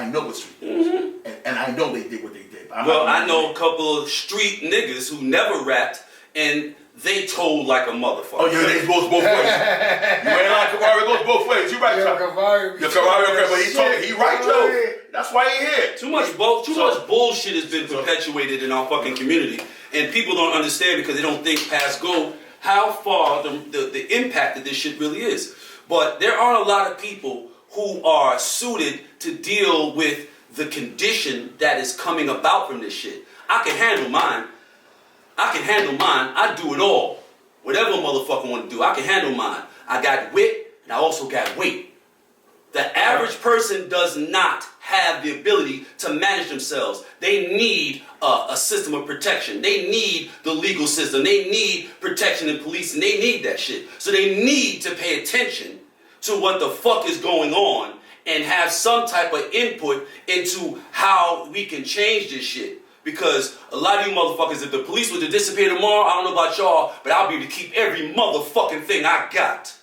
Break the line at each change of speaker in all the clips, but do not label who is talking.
I know it's street. And I know they did what they did.
I know a couple of street niggas who never rapped, and they told like a motherfucker.
Oh, yeah, they goes both ways. You ain't like CAVARIO goes both ways. You right, Chuck. CAVARIO, but he talking. He right, Joe. That's why he here.
Too much bullshit has been perpetuated in our fucking community, and people don't understand because they don't think past go how far the impact of this shit really is. But there aren't a lot of people who are suited to deal with the condition that is coming about from this shit. I can handle mine. I do it all. Whatever a motherfucker want to do, I can handle mine. I got wit, and I also got weight. The average person does not have the ability to manage themselves. They need a system of protection. They need the legal system. They need protection in police, and they need that shit. So they need to pay attention to what the fuck is going on and have some type of input into how we can change this shit. Because a lot of you motherfuckers, if the police were to disappear tomorrow, I don't know about y'all, but I'll be able to keep every motherfucking thing I got.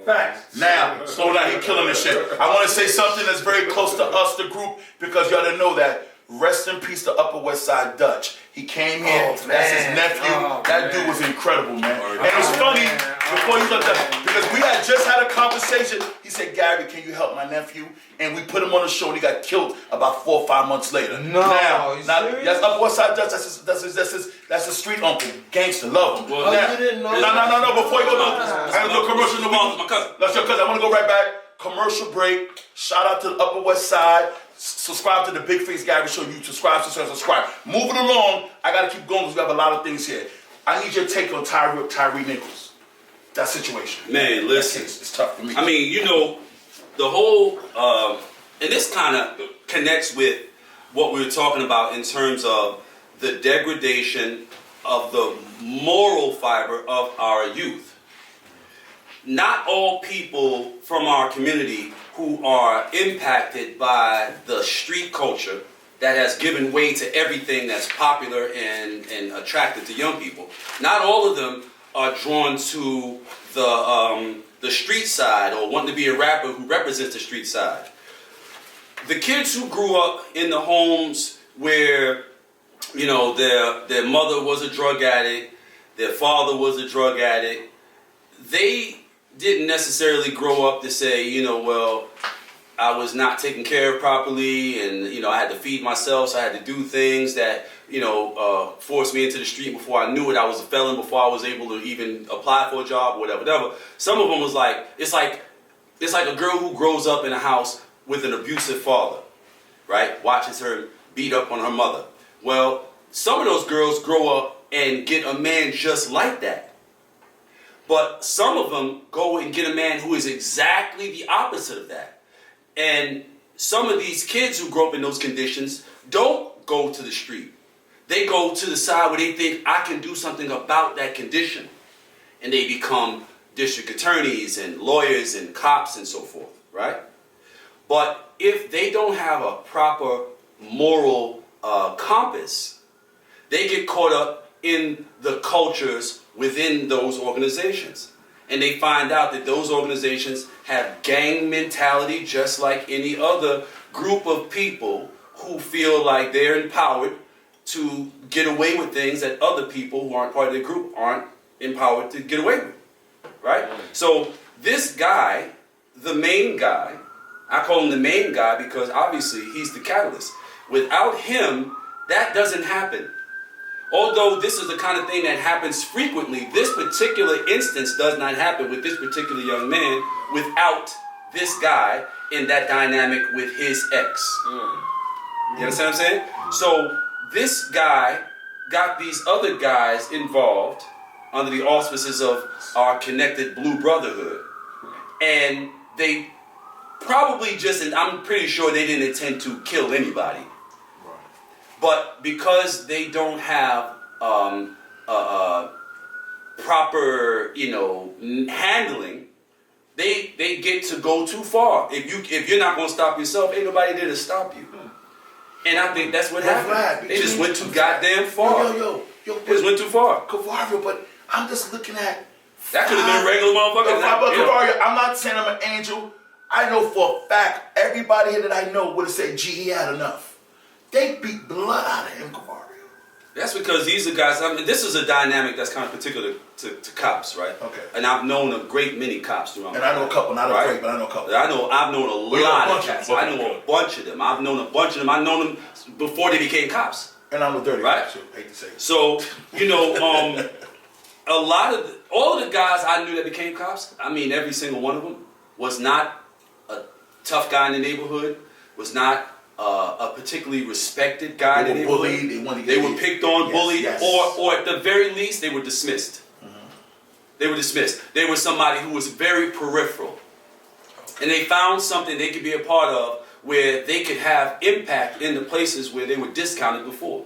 Facts. Now, slow down, he killing this shit. I want to say something that's very close to us, the group, because y'all didn't know that. Rest in peace to Upper West Side Dutch. He came here, that's his nephew. That dude was incredible, man. And it's funny, before you looked up, because we had just had a conversation. He said, Gary, can you help my nephew? And we put him on the show, and he got killed about 4 or 5 months later.
No,
now that's Upper West Side Dutch. That's his street uncle. Gangster, love him.
Well, you didn't know.
No. Before you go, I got a little commercial.
My cousin.
That's your cousin. I want to go right back. Commercial break. Shout out to the Upper West Side. Subscribe to the Big Face Gary Show. You subscribe. Moving along, I gotta keep going because we have a lot of things here. I need your take on Tyrie Nichols. That situation.
Man, listen.
It's tough for me.
I mean, you know, the whole, and this kind of connects with what we were talking about in terms of the degradation of the moral fiber of our youth. Not all people from our community who are impacted by the street culture that has given way to everything that's popular and attractive to young people. Not all of them are drawn to the street side or want to be a rapper who represents the street side. The kids who grew up in the homes where, you know, their mother was a drug addict, their father was a drug addict, they didn't necessarily grow up to say, you know, well, I was not taken care of properly, and, you know, I had to feed myself, so I had to do things that, you know, forced me into the street before I knew it. I was a felon before I was able to even apply for a job or whatever. Some of them was like, it's like a girl who grows up in a house with an abusive father, right? Watches her beat up on her mother. Well, some of those girls grow up and get a man just like that. But some of them go and get a man who is exactly the opposite of that. And some of these kids who grow up in those conditions don't go to the street. They go to the side where they think, I can do something about that condition. And they become district attorneys and lawyers and cops and so forth, right? But if they don't have a proper moral compass, they get caught up in the cultures within those organizations. And they find out that those organizations have gang mentality just like any other group of people who feel like they're empowered to get away with things that other people who aren't part of the group aren't empowered to get away with, right? So this guy, the main guy, I call him the main guy because obviously he's the catalyst. Without him, that doesn't happen. Although this is the kind of thing that happens frequently, this particular instance does not happen with this particular young man without this guy in that dynamic with his ex. You understand what I'm saying? So this guy got these other guys involved under the auspices of our connected Blue Brotherhood. And they probably just, and I'm pretty sure they didn't intend to kill anybody. But because they don't have proper, you know, handling, they get to go too far. If you're not gonna stop yourself, ain't nobody there to stop you. And I think that's what happened.
Vlad,
they just went too goddamn far.
Yo,
they just went too far.
CAVARIO, but I'm just looking at
that could have been a regular motherfucker.
CAVARIO, I'm not saying I'm an angel. I know for a fact, everybody here that I know would have said, gee, he had enough. They beat blood out of him, CAVARIO.
That's because these are guys, I mean, this is a dynamic that's kind of particular to cops, right?
Okay.
And I've known a great many cops throughout.
And I know a couple, not a great, but I know a couple.
I've known a lot of cats. I know a bunch of them. I've known a bunch of them. I've known them before they became cops.
And I'm a dirty
right?
guy, too. I hate to say it.
So, all of the guys I knew that became cops, I mean, every single one of them was not a tough guy in the neighborhood, was not a particularly respected guy in the neighborhood.
Bullied.
They were picked on, bullied,
yes.
or at the very least, they were dismissed. They were dismissed. They were somebody who was very peripheral. And they found something they could be a part of where they could have impact in the places where they were discounted before.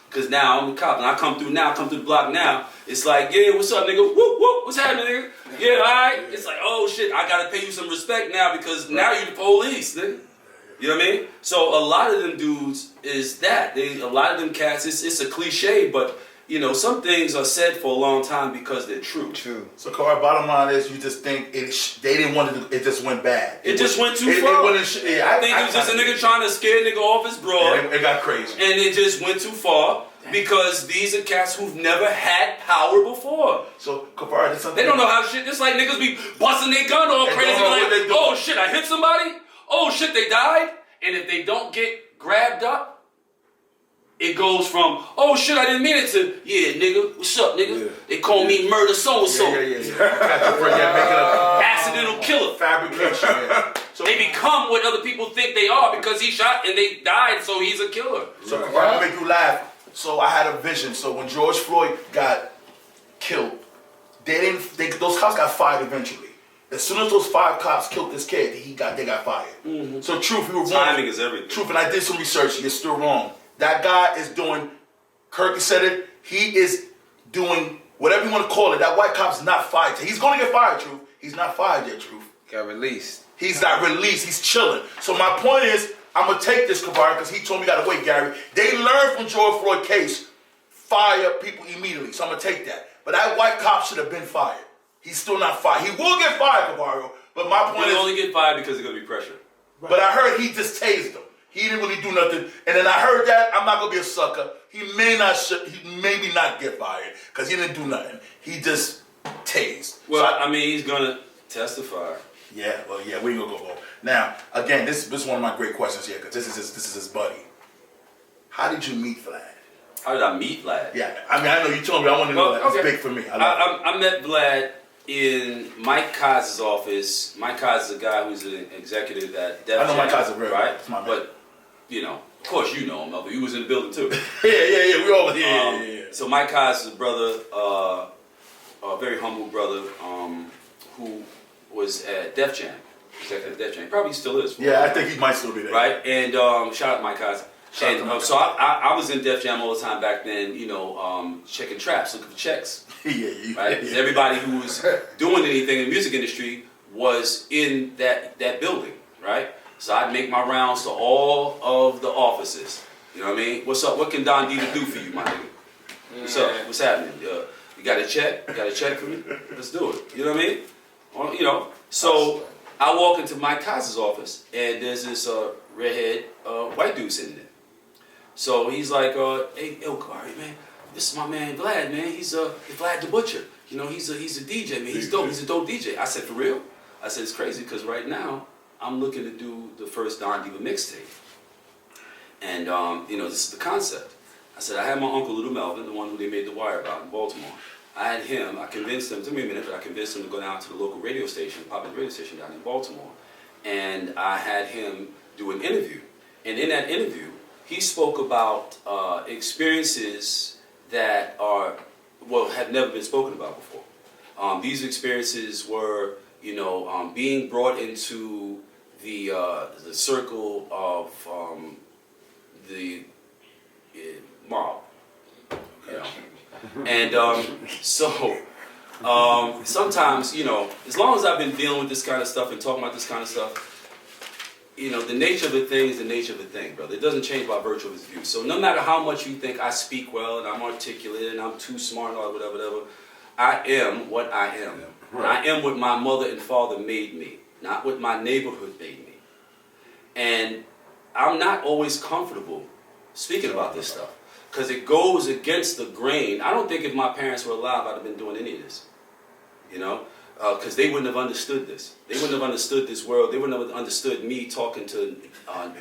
Because now I'm a cop, and I come through the block now, it's like, yeah, what's up, nigga? Whoop, whoop, what's happening, nigga? Yeah, all right. It's like, oh, shit, I got to pay you some respect now because now you're the police, nigga. You know what I mean? So a lot of them dudes is that. A lot of them cats, it's a cliche, but, some things are said for a long time because they're true.
True.
So, Carl, bottom line is you just think they didn't want to, it just went bad.
It just went too far.
I
think it was just a nigga trying to scare a nigga off his broad.
It got crazy.
And it just went too far because these are cats who've never had power before.
So, CAVARIO, that's something.
They don't know how shit, just like niggas be busting their gun all
They
crazy.
don't know
Like,
what they doing.
oh shit, I hit somebody? Oh shit, they died? And if they don't get grabbed up, it goes from, oh shit, I didn't mean it, to, yeah, nigga, what's up, nigga?
Yeah.
They call me murder so-and-so.
Yeah. Making up
Accidental killer.
fabrication. Yeah. So,
They become what other people think they are because he shot and they died, so he's a killer.
So, CAVARIO, make you laugh. So, I had a vision. So, when George Floyd got killed, those cops got fired eventually. As soon as those 5 cops killed this kid, they got fired. Mm-hmm. So, truth, we were wrong.
Timing is everything.
Truth, and I did some research. You're still wrong. That guy is doing. Kirk said it. He is doing whatever you want to call it. That white cop's not fired. He's going to get fired, Truth. He's not fired yet, Truth.
Got released.
He's not released. He's chilling. So my point is, I'm going to take this, CAVARIO, because he told me you got to wait, Gary. They learned from George Floyd case, fire people immediately. So I'm going to take that. But that white cop should have been fired. He's still not fired. He will get fired, CAVARIO. But my point is,
He'll only get fired because there's going to be pressure.
but I heard he just tased him. He didn't really do nothing. And then I heard that, I'm not going to be a sucker. He may maybe not get fired because he didn't do nothing. He just tased.
Well,
So
he's going to testify.
yeah, we ain't going to go over. Now, again, this is one of my great questions here because this is his buddy. How did you meet Vlad?
How did I meet Vlad?
Yeah, I know you told me. I want to know that. It's big for me.
I met Vlad in Mike Kaz's office. Mike Kaz is a guy who's an executive at Def
I know
Jam,
Mike Kaz is real.
right?
It's my man.
But, of course you know him, but he was in the building too.
Yeah. We all yeah.
So Mike Kaz is a brother, a very humble brother, who was at Def Jam, executive at Def Jam. Probably still is.
Yeah, I think he might still be there.
Right? And shout out Mike Kaz. And so I was in Def Jam all the time back then, checking traps, looking for checks.
Yeah.
Right? 'Cause everybody who was doing anything in the music industry was in that building, right? So I'd make my rounds to all of the offices. You know what I mean? What's up? What can Don Dita do for you, my nigga? What's up? What's happening? You got a check? You got a check for me? Let's do it. You know what I mean? So I walk into Mike Kaz's office, and there's this redhead white dude sitting there. So he's like, hey, CAVARIO, man, this is my man Vlad, man. He's Vlad the Butcher. He's a DJ, man. He's dope. He's a dope DJ. I said, for real? I said, it's crazy because right now I'm looking to do the first Don Diva mixtape. And, this is the concept. I said, I had my uncle, Little Melvin, the one who they made The Wire about in Baltimore. I convinced him, it took me a minute, but I convinced him to go down to the local radio station, popular radio station down in Baltimore. And I had him do an interview. And in that interview, he spoke about experiences that have never been spoken about before. These experiences were, being brought into the circle of the mob, and so sometimes, as long as I've been dealing with this kind of stuff and talking about this kind of stuff, the nature of the thing is the nature of the thing, brother. It doesn't change by virtue of its view. So no matter how much you think I speak well and I'm articulate and I'm too smart or whatever, I am what I am. Right. I am what my mother and father made me. not what my neighborhood made me. And I'm not always comfortable speaking about this stuff because it goes against the grain. I don't think if my parents were alive, I'd have been doing any of this, you know, because they wouldn't have understood this. They wouldn't have understood this world. They wouldn't have understood me talking to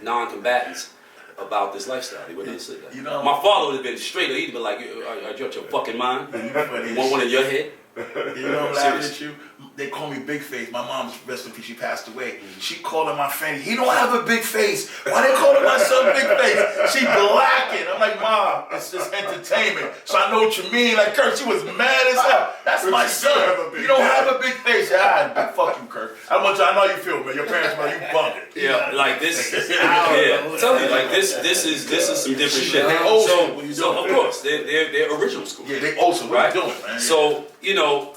non-combatants about this lifestyle. They wouldn't have understood that. You know, my father would have been straight. He'd be like, "Are you out your fucking mind? You want one in your head?"
You know, I'm laughing at you. They call me Big Face. My mom's rest in peace. She passed away. She called him my friend. He don't have a big face. Why they calling my son Big Face? She blackened. I'm like, Mom, it's just entertainment. So I know what you mean. Like, Kirk, she was mad as hell. That's my son. You don't have a big face. Yeah, fuck you, Kirk. I know how you feel, man. Your parents, man, you bugging.
Yeah, like this. Yeah, I'm telling you, like this is some different shit.
They old school.
So of course, they're original school.
Yeah, they old school. What you doing, man?
So you know,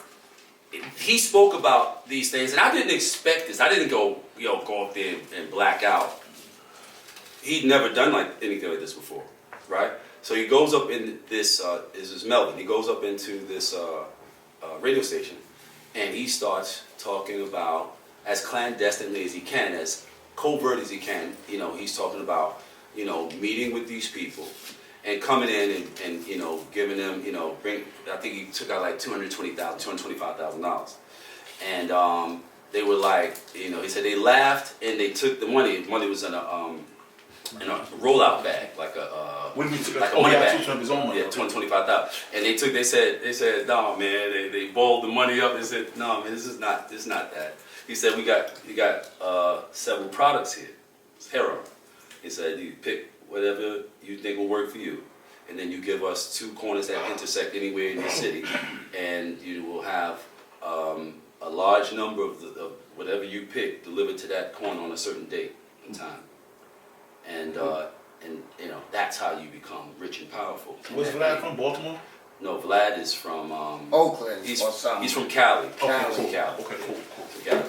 he spoke about these things, and I didn't expect this. I didn't go up there and black out. He'd never done like anything like this before, right? So he goes up in this. This is Melvin. He goes up into this radio station, and he starts talking about, as clandestinely as he can, as covert as he can. You know, he's talking about meeting with these people and coming in and giving them I think he took out like $225,000, and they were like he said they laughed and they took the money. Money was in a rollout bag, like a
what do you mean?
like a money bag.
His own money.
Yeah, $225,000. And they said no man, they balled the money up. They said no man, this is not that. He said we got several products here. It's heroin. He said you pick whatever you think will work for you, and then you give us 2 corners that intersect anywhere in the city, and you will have a large number of whatever you pick delivered to that corner on a certain date and time, and that's how you become rich and powerful.
Where's Vlad from? Baltimore?
No, Vlad is from
Oakland.
He's from Cali.
Okay,
Cali.
Okay, cool.
Yeah.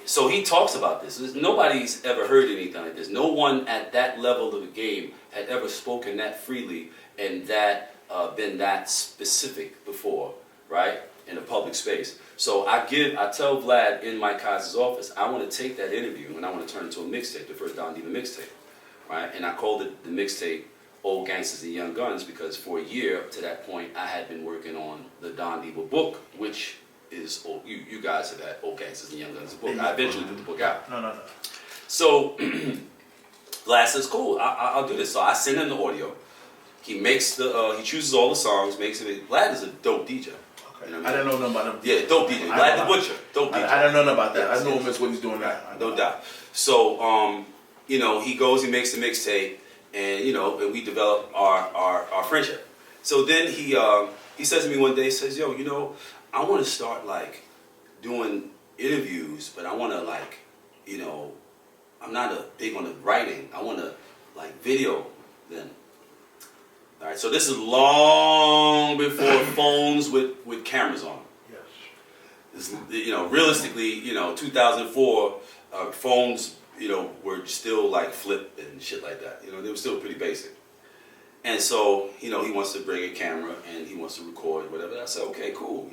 So he talks about this. Nobody's ever heard anything like this. No one at that level of the game had ever spoken that freely and that been that specific before, right? In a public space. So I tell Vlad in Mike Kaiser's office, I want to take that interview and I want to turn it into a mixtape, the first Don Diva mixtape, right? And I called it the mixtape Old Gangsters and Young Guns because for a year up to that point I had been working on the Don Diva book, which is you guys have had Old Gangsters and Young Guns book. I eventually put the book out.
No.
So Vlad says, "Cool, I'll do this." So I send him the audio. He makes he chooses all the songs, makes it. Vlad is a dope DJ.
Okay.
You know what
I didn't know nothing about him.
Yeah, dope DJ. Vlad the Butcher, dope DJ.
I don't know nothing about that. I know him as what he's doing now.
No doubt. So he goes, he makes the mixtape, and and we develop our friendship. So then he says to me one day, he says, "Yo, I want to start like doing interviews, but I want to like, I'm not big on the writing. I want to like video them." All right, so this is long before phones with cameras on. Yes. Realistically, 2004, phones, were still like flip and shit like that. They were still pretty basic. And so, he wants to bring a camera and he wants to record whatever. I said, okay, cool.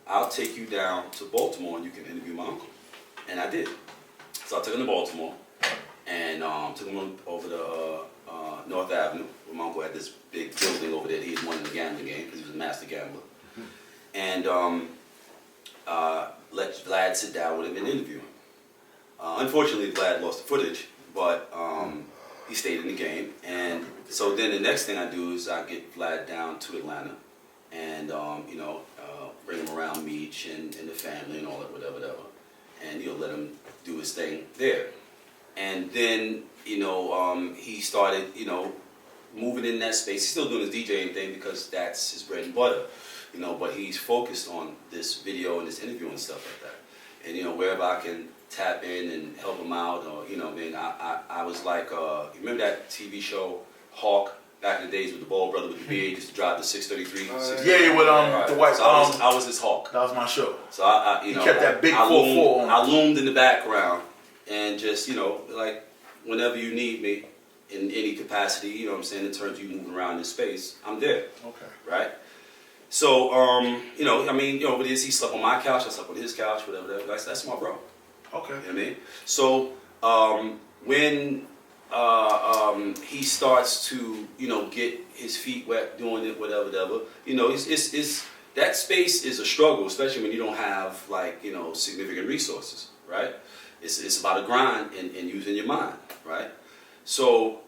I'll take you down to Baltimore and you can interview my uncle. And I did. So I took him to Baltimore and took him over to North Avenue, where my uncle had this big building over there. He had won in the gambling game because he was a master gambler. And let Vlad sit down with him and interview him. Unfortunately, Vlad lost the footage, but he stayed in the game. And so then the next thing I do is I get Vlad down to Atlanta and, bring him around Meech and the family and all that, whatever. And, let him do his thing there. And then, he started, moving in that space. He's still doing his DJing thing because that's his bread and butter, but he's focused on this video and this interview and stuff like that. And, wherever I can tap in and help him out, or, I was like, you remember that TV show, Hawk, back in the days with the bald brother with the beard, used to drive the 633?
Yeah, with the white.
So I was his Hawk.
That was my show.
So I
he kept that big 4-4 on.
I loomed in the background and just, like whenever you need me in any capacity, in terms of you moving around in space, I'm there.
Okay.
Right? So, you know, I mean, you know, he slept on my couch, I slept on his couch, whatever. That's my bro.
Okay.
You know what I mean? So, when he starts to, you know, get his feet wet doing it, whatever, you know, it's that space is a struggle, especially when you don't have, like, you know, significant resources, right? It's about a grind and using your mind, right? So,